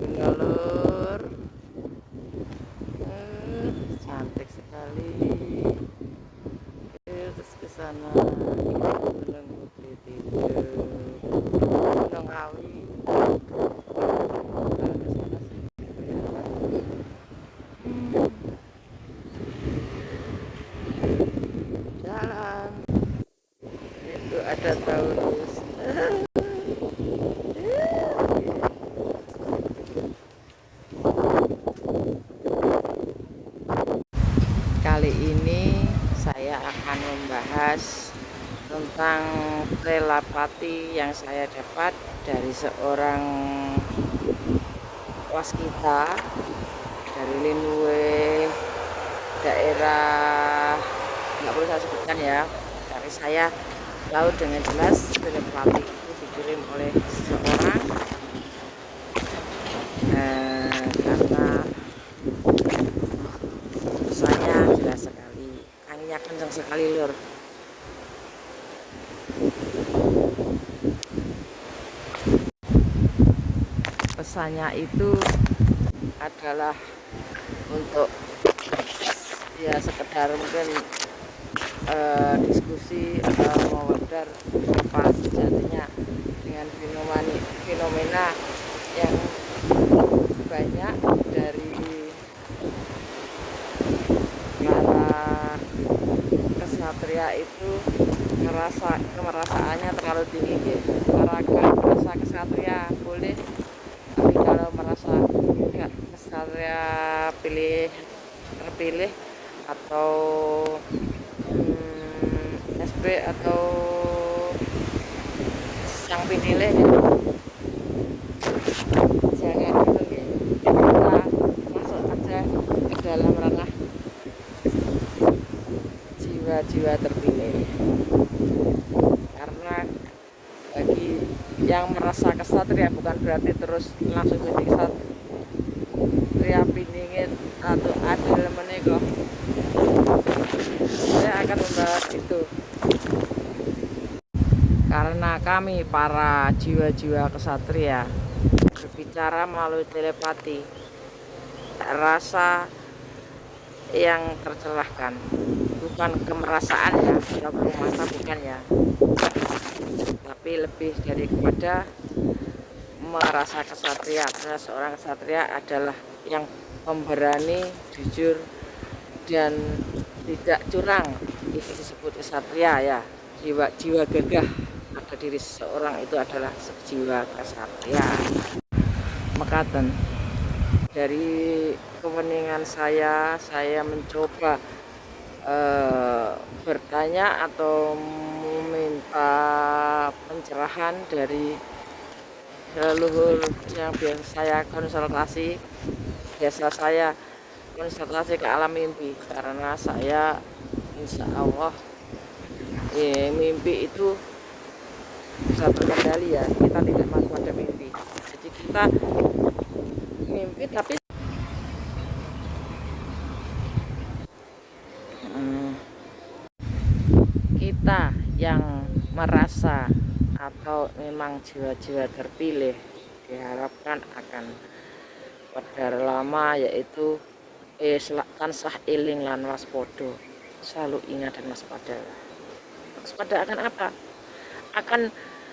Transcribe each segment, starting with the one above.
Lur, cantik sekali. Terus ke sana Gunung Bukit Tinggi, Gunung Kawi. Ke sana sih. Jalan itu ada Taurus. Kali ini saya akan membahas tentang telepati yang saya dapat dari seorang waskita dari Linue, daerah nggak perlu saya sebutkan ya, dari saya tahu dengan jelas telepati itu dikirim oleh seseorang, karena pesannya jelas sekali, anginnya kencang sekali lur. Pesannya itu adalah untuk ya sekedar mungkin diskusi atau mewedar apa sejatinya dengan fenomena yang banyak dari para kesatria itu kemerasaannya terlalu tinggi ya. Merasa kesatria boleh, tapi kalau merasa kesatria terpilih atau SB atau sang pinilih ya, jangan dulu ya, kita masuk aja ke dalam ranah jiwa-jiwa terpilih, karena bagi yang merasa kesatria bukan berarti terus langsung jadi kesatria piningit atau adil menika. Saya akan membahas itu karena kami para jiwa-jiwa kesatria berbicara melalui telepati, rasa yang tercelahkan, bukan kemerasaan ya, atau masa bukan ya, tapi lebih dari kepada merasa kesatria. Karena seorang kesatria adalah yang pemberani, jujur, dan tidak curang. Itu disebut kesatria ya. Jiwa gagah pada diri seseorang itu adalah jiwa kesatria. Mekaten dari keweningan saya mencoba bertanya atau meminta pencerahan dari leluhur yang biasa saya konsultasi. Biasa saya konsultasi ke alam mimpi, karena saya insya Allah mimpi itu bisa terkendali ya, kita tidak masuk pada mimpi. Jadi kita mimpi tapi kita yang merasa atau memang jiwa-jiwa terpilih diharapkan akan wedar lama, yaitu tansah eling lan waspodo, selalu ingat dan waspada. Waspada akan apa? Akan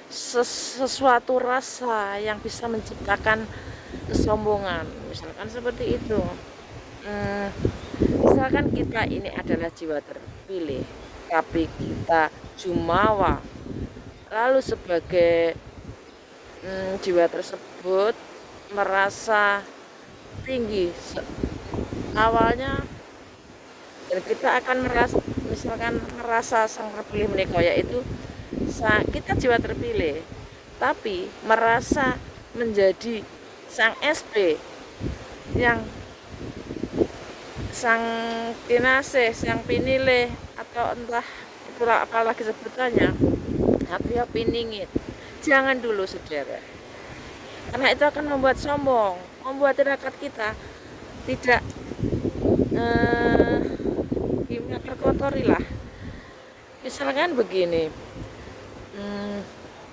sesuatu rasa yang bisa menciptakan kesombongan, misalkan seperti itu. Misalkan kita ini adalah jiwa terpilih, tapi kita jumawa, lalu sebagai jiwa tersebut merasa tinggi awalnya, dan kita akan merasa sang terpilih menikah, yaitu kita jiwa terpilih tapi merasa menjadi sang SP, yang sang kinasih, sang pinilih, atau entah itulah apalagi sebutannya, tapi piningit. Jangan dulu saudara, karena itu akan membuat sombong, membuat tirakat kita tidak gimana, terkotori lah. Misalkan begini,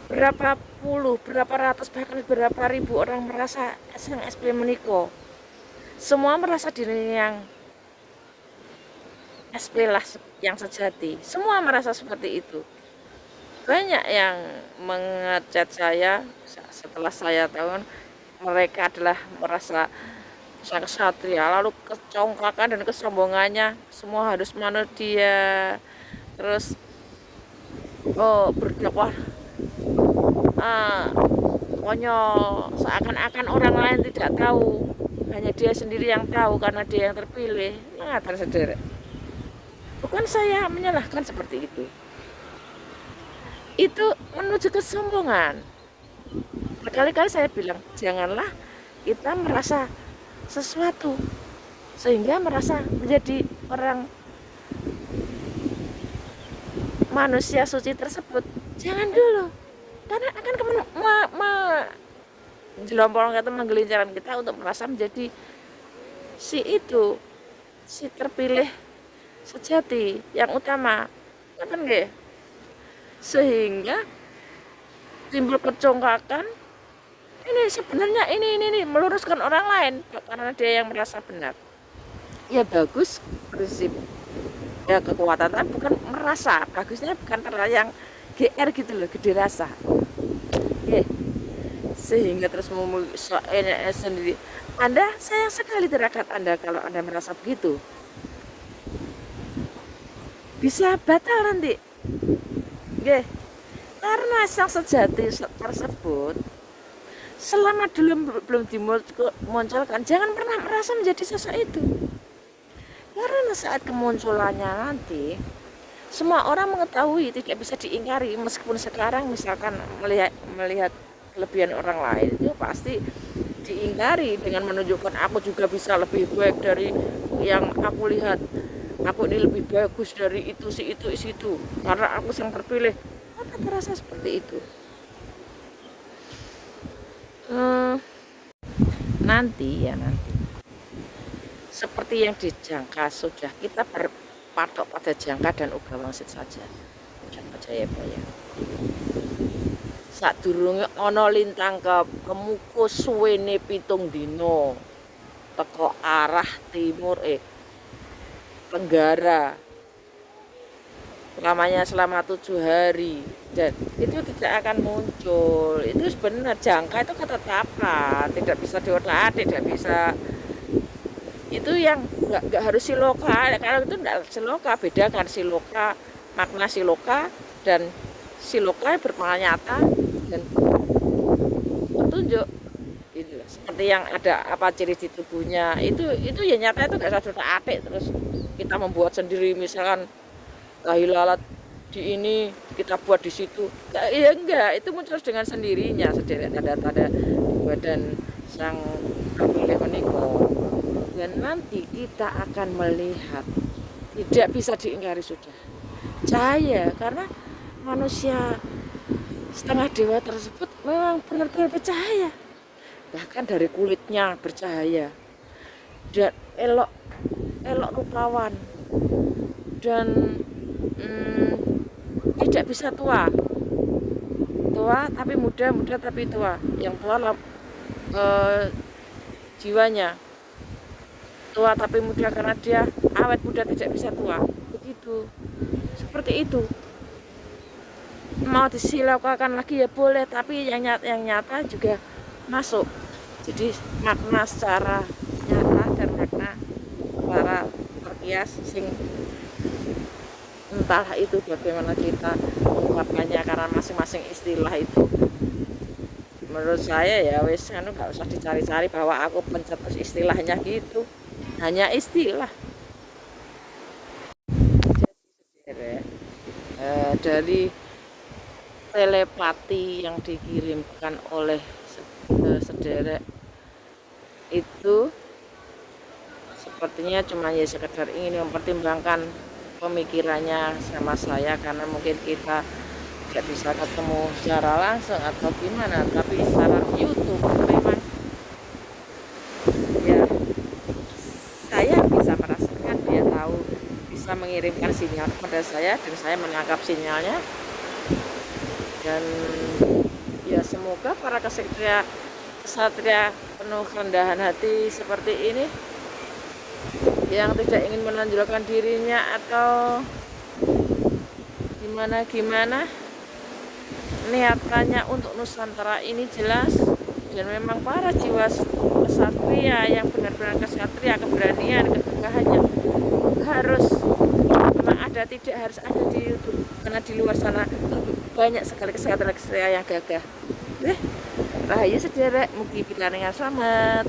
berapapun puluh, berapa ratus, bahkan berapa ribu orang merasa sang SP meniko. Semua merasa diri yang SP lah yang sejati. Semua merasa seperti itu. Banyak yang mengecat saya setelah saya tahu mereka adalah merasa sang kesatria, lalu kecongkakan dan kesombongannya semua harus manut dia, terus berdakwah konyol, seakan-akan orang lain tidak tahu, hanya dia sendiri yang tahu karena dia yang terpilih. Mengatakan saudara, bukan saya menyalahkan seperti itu menuju kesombongan. Berkali-kali saya bilang, janganlah kita merasa sesuatu sehingga merasa menjadi orang manusia suci tersebut. Jangan dulu, karena akan menjelompong atau menggelincirkan kita untuk merasa menjadi si terpilih sejati yang utama, kan nggih? Sehingga timbul kecongkakan. Ini sebenarnya ini meluruskan orang lain karena dia yang merasa benar. Ya bagus prinsip ya kekuatan, tapi bukan merasa. Bagusnya bukan terlalu yang GR gitu loh, gede rasa. Sehingga terus sendiri. Anda sayang sekali terhadap Anda kalau Anda merasa begitu. Bisa batal nanti. Karena sang sejati tersebut selama belum dimunculkan, jangan pernah merasa menjadi sosok itu. Karena saat kemunculannya nanti, semua orang mengetahui, tidak bisa diingkari. Meskipun sekarang misalkan melihat kelebihan orang lain, itu pasti diingkari dengan menunjukkan aku juga bisa lebih baik dari yang aku lihat. Aku ini lebih bagus dari itu karena aku yang terpilih. Apa terasa seperti itu? Nanti seperti yang dijangka sudah, kita berpatok pada jangka dan uga wangsit saja. Jangka Jayabaya sadurunge ana lintang kemukus suwene 7 dina teko arah timur tenggara, lamanya selama 7 hari, dan itu tidak akan muncul. Itu sebenarnya jangka itu ketetapan, tidak bisa diotak, tidak bisa. Itu yang nggak harus siloka. Kalau itu nggak siloka, bedakan siloka, makna siloka dan siloka bermakna nyata dan petunjuk. Gitu. Seperti yang ada apa ciri di tubuhnya, itu ya nyata, itu nggak usah diotak-atik terus kita membuat sendiri, misalkan lalat di ini kita buat di situ. Ya enggak, itu muncul dengan sendirinya sederet tanda-tanda badan sang terpilih menikah. Dan nanti kita akan melihat, tidak bisa diingkari sudah, cahaya, karena manusia setengah dewa tersebut memang benar-benar bercahaya, bahkan dari kulitnya bercahaya dan elok rupawan dan tidak bisa tua tapi muda tapi tua. Yang tua jiwanya, tua tapi muda karena dia awet muda, tidak bisa tua. Begitu, seperti itu. Mau disilokakan lagi ya boleh, tapi yang nyata juga masuk. Jadi makna secara nyata dan makna secara terkias sing entahlah itu bagaimana kita mengungkapkannya, karena masing-masing istilah itu menurut saya ya wes kan nggak usah dicari-cari bahwa aku pencetus istilahnya gitu, hanya istilah. Jadi dari telepati yang dikirimkan oleh sederek itu sepertinya cuma ya sekedar ingin mempertimbangkan pemikirannya sama saya, karena mungkin kita tidak bisa ketemu secara langsung atau gimana, tapi secara YouTube memang ya saya bisa merasakan, dia tahu, bisa mengirimkan sinyal kepada saya dan saya menangkap sinyalnya, dan ya semoga para kesatria penuh kerendahan hati seperti ini, yang tidak ingin menonjolkan dirinya atau gimana-gimana, niatannya untuk Nusantara ini jelas. Dan memang para jiwa kesatria yang benar-benar kesatria, keberanian, kegagahannya harus memang ada, tidak harus ada di YouTube, karena di luar sana banyak sekali kesatria yang gagah. Rahayu sederek, mugi pitaringan slamet.